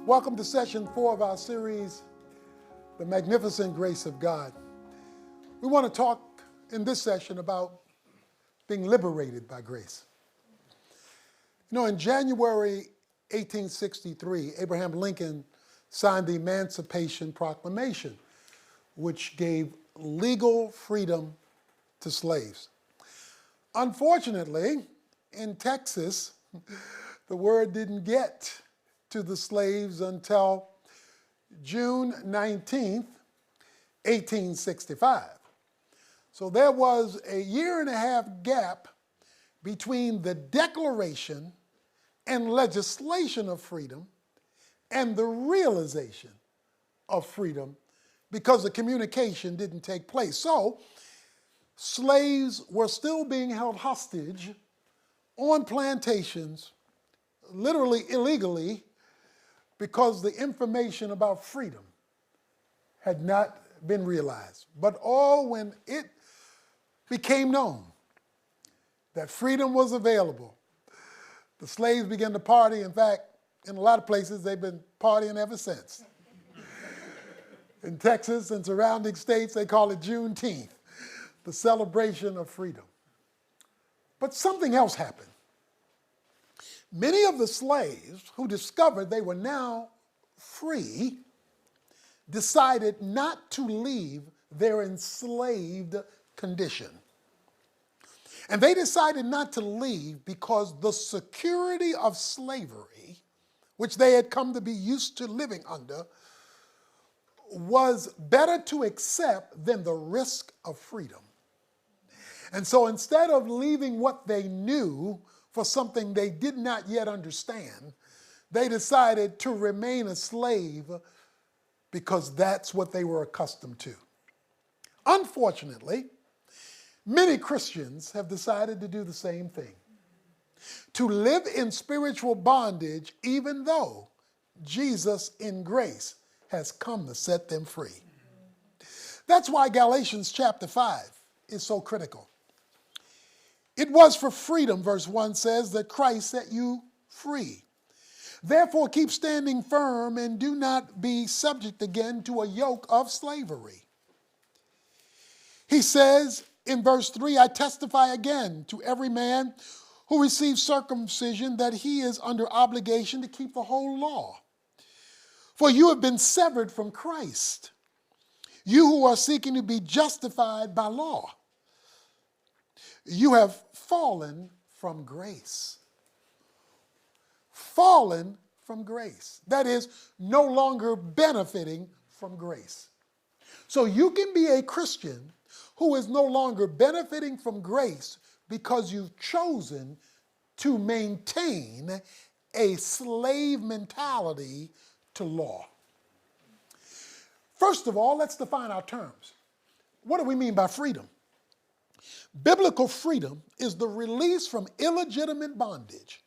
Welcome to session 4 of our series, The Magnificent Grace of God. We want to talk in this session about being liberated by grace. You know, in January 1863, Abraham Lincoln signed the Emancipation Proclamation, which gave legal freedom to slaves. Unfortunately, in Texas, the word didn't get to the slaves until June 19th, 1865. So there was a 1.5 year gap between the declaration and legislation of freedom and the realization of freedom because the communication didn't take place. So slaves were still being held hostage on plantations, literally illegally, because the information about freedom had not been realized. But when it became known that freedom was available, the slaves began to party. In fact, in a lot of places, they've been partying ever since. In Texas and surrounding states, they call it Juneteenth, the celebration of freedom. But something else happened. Many of the slaves who discovered they were now free decided not to leave their enslaved condition. And they decided not to leave because the security of slavery, which they had come to be used to living under, was better to accept than the risk of freedom. And so instead of leaving what they knew for something they did not yet understand, they decided to remain a slave because that's what they were accustomed to. Unfortunately, many Christians have decided to do the same thing, to live in spiritual bondage even though Jesus in grace has come to set them free. That's why Galatians chapter 5 is so critical. It was for freedom, verse 1 says, that Christ set you free. Therefore, keep standing firm and do not be subject again to a yoke of slavery. He says in verse 3, I testify again to every man who receives circumcision that he is under obligation to keep the whole law. For you have been severed from Christ, you who are seeking to be justified by law. You have fallen from grace. Fallen from grace. That is, no longer benefiting from grace. So you can be a Christian who is no longer benefiting from grace because you've chosen to maintain a slave mentality to law. First of all, let's define our terms. What do we mean by freedom? Biblical freedom is the release from illegitimate bondage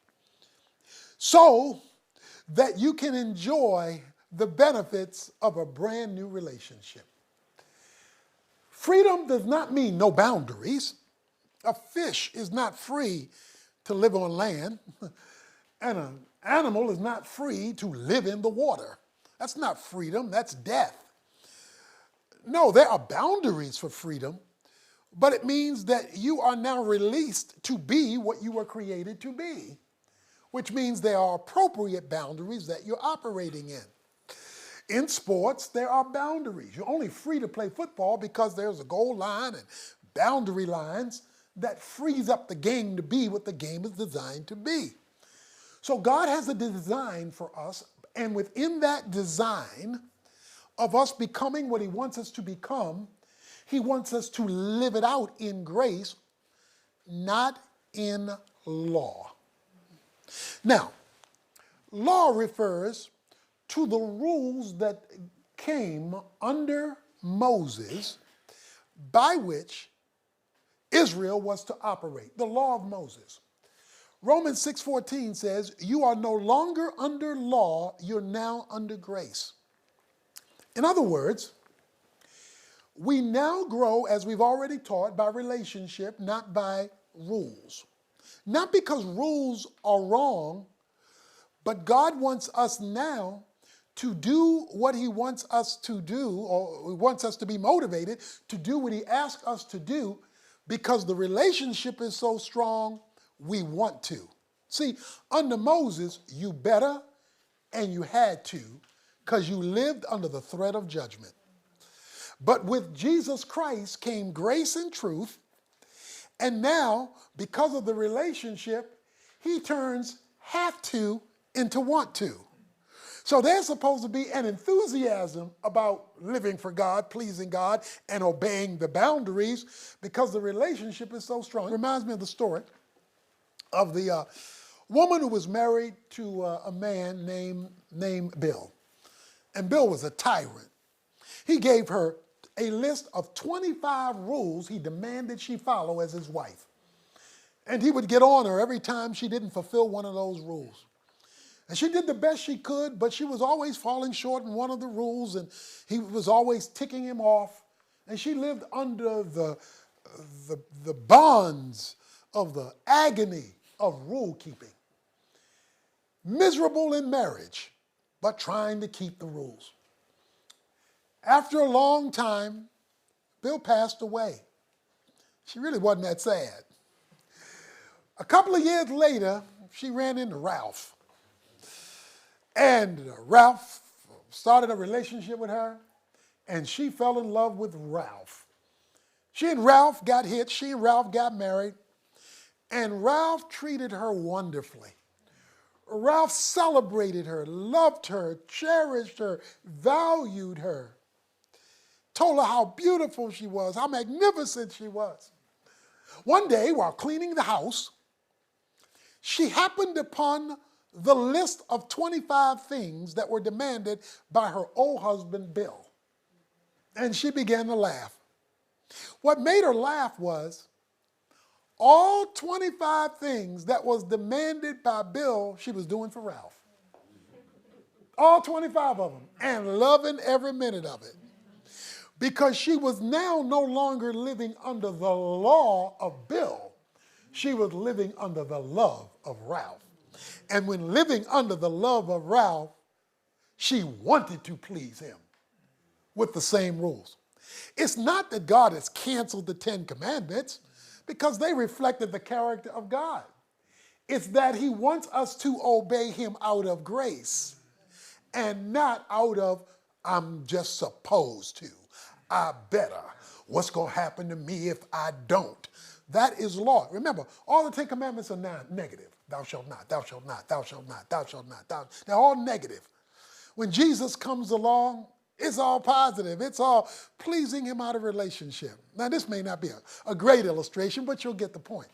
so that you can enjoy the benefits of a brand new relationship. Freedom does not mean no boundaries. A fish is not free to live on land, and an animal is not free to live in the water. That's not freedom, that's death. No, there are boundaries for freedom, but it means that you are now released to be what you were created to be, which means there are appropriate boundaries that you're operating in. In sports, there are boundaries. You're only free to play football because there's a goal line and boundary lines that frees up the game to be what the game is designed to be. So God has a design for us, and within that design of us becoming what he wants us to become, he wants us to live it out in grace, not in law. Now, law refers to the rules that came under Moses by which Israel was to operate, the law of Moses. Romans 6:14 says, you are no longer under law, you're now under grace. In other words, we now grow, as we've already taught, by relationship, not by rules. Not because rules are wrong, but God wants us now to do what he wants us to do, or he wants us to be motivated to do what he asks us to do, because the relationship is so strong, we want to. See, under Moses, you better and you had to, because you lived under the threat of judgment. But with Jesus Christ came grace and truth, and now, because of the relationship, he turns have to into want to. So there's supposed to be an enthusiasm about living for God, pleasing God, and obeying the boundaries, because the relationship is so strong. It reminds me of the story of the woman who was married to a man named Bill. And Bill was a tyrant. He gave her a list of 25 rules he demanded she follow as his wife. And he would get on her every time she didn't fulfill one of those rules. And she did the best she could, but she was always falling short in one of the rules, and he was always ticking him off. And she lived under the bonds of the agony of rule keeping. Miserable in marriage, but trying to keep the rules. After a long time, Bill passed away. She really wasn't that sad. A couple of years later, she ran into Ralph. And Ralph started a relationship with her, and she fell in love with Ralph. She and Ralph got hitched. She and Ralph got married, and Ralph treated her wonderfully. Ralph celebrated her, loved her, cherished her, valued her, told her how beautiful she was, how magnificent she was. One day, while cleaning the house, she happened upon the list of 25 things that were demanded by her old husband, Bill. And she began to laugh. What made her laugh was all 25 things that was demanded by Bill, she was doing for Ralph. All 25 of them, and loving every minute of it. Because she was now no longer living under the law of Bill. She was living under the love of Ralph. And when living under the love of Ralph, she wanted to please him with the same rules. It's not that God has canceled the 10 Commandments, because they reflected the character of God. It's that he wants us to obey him out of grace and not out of, I'm just supposed to. I better. What's going to happen to me if I don't? That is law. Remember, all the 10 Commandments are negative. Thou shalt not, thou shalt not, thou shalt not, thou shalt not. They're all negative. When Jesus comes along, it's all positive. It's all pleasing him out of relationship. Now, this may not be a great illustration, but you'll get the point.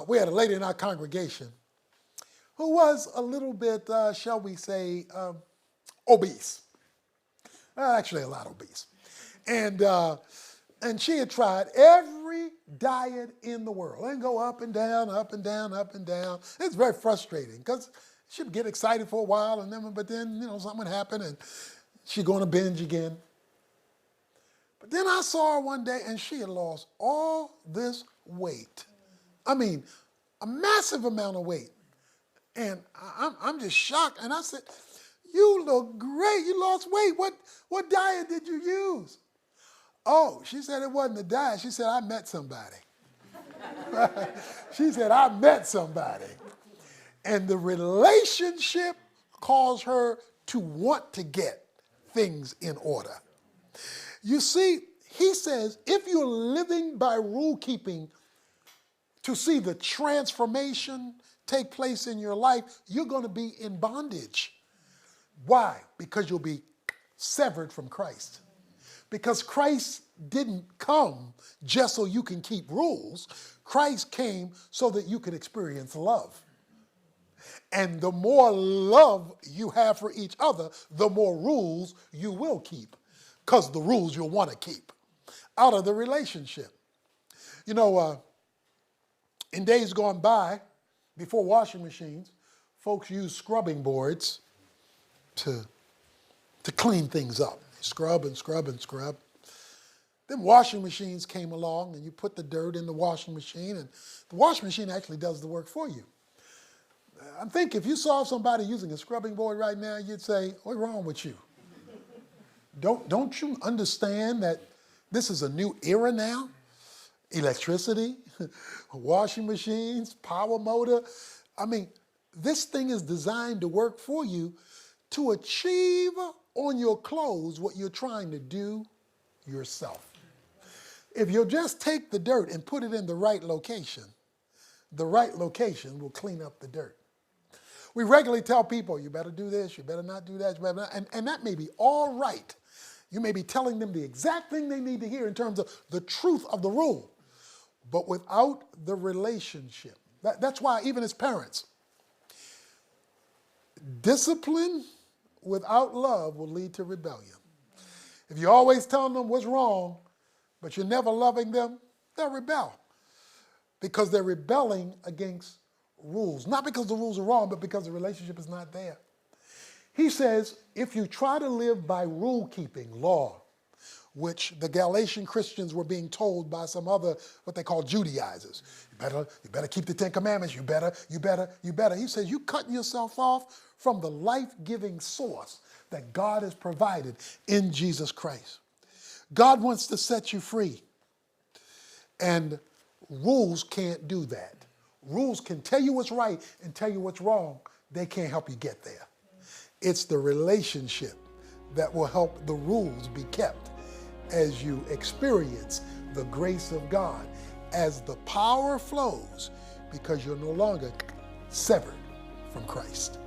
We had a lady in our congregation who was a little bit, shall we say, obese. Actually, a lot obese. And she had tried every diet in the world and go up and down, up and down, up and down. It's very frustrating because she'd get excited for a while, but then something would happen and she'd go on a binge again. But then I saw her one day and she had lost all this weight. I mean, a massive amount of weight. And I'm just shocked. And I said, "You look great. You lost weight. What diet did you use?" "Oh," she said, "it wasn't a diet." She said, "I met somebody." She said, "I met somebody." And the relationship caused her to want to get things in order. You see, he says, if you're living by rule keeping to see the transformation take place in your life, you're going to be in bondage. Why? Because you'll be severed from Christ. Because Christ didn't come just so you can keep rules. Christ came so that you could experience love. And the more love you have for each other, the more rules you will keep, because the rules you'll want to keep out of the relationship. In days gone by, before washing machines, folks used scrubbing boards to clean things up. Scrub and scrub and scrub. Then washing machines came along and you put the dirt in the washing machine and the washing machine actually does the work for you. I think if you saw somebody using a scrubbing board right now, you'd say, what's wrong with you? Don't you understand that this is a new era now? Electricity, washing machines, power motor. I mean, this thing is designed to work for you to achieve on your clothes what you're trying to do yourself. If you'll just take the dirt and put it in the right location will clean up the dirt. We regularly tell people, you better do this, you better not do that, you better not, and that may be all right. You may be telling them the exact thing they need to hear in terms of the truth of the rule, but without the relationship. That's why even as parents, discipline without love will lead to rebellion. If you're always telling them what's wrong, but you're never loving them, they'll rebel. Because they're rebelling against rules. Not because the rules are wrong, but because the relationship is not there. He says, if you try to live by rule-keeping, law, which the Galatian Christians were being told by some other, what they call Judaizers. You better keep the Ten Commandments. You better. He says, you're cutting yourself off from the life-giving source that God has provided in Jesus Christ. God wants to set you free. And rules can't do that. Rules can tell you what's right and tell you what's wrong. They can't help you get there. It's the relationship that will help the rules be kept as you experience the grace of God, as the power flows, because you're no longer severed from Christ.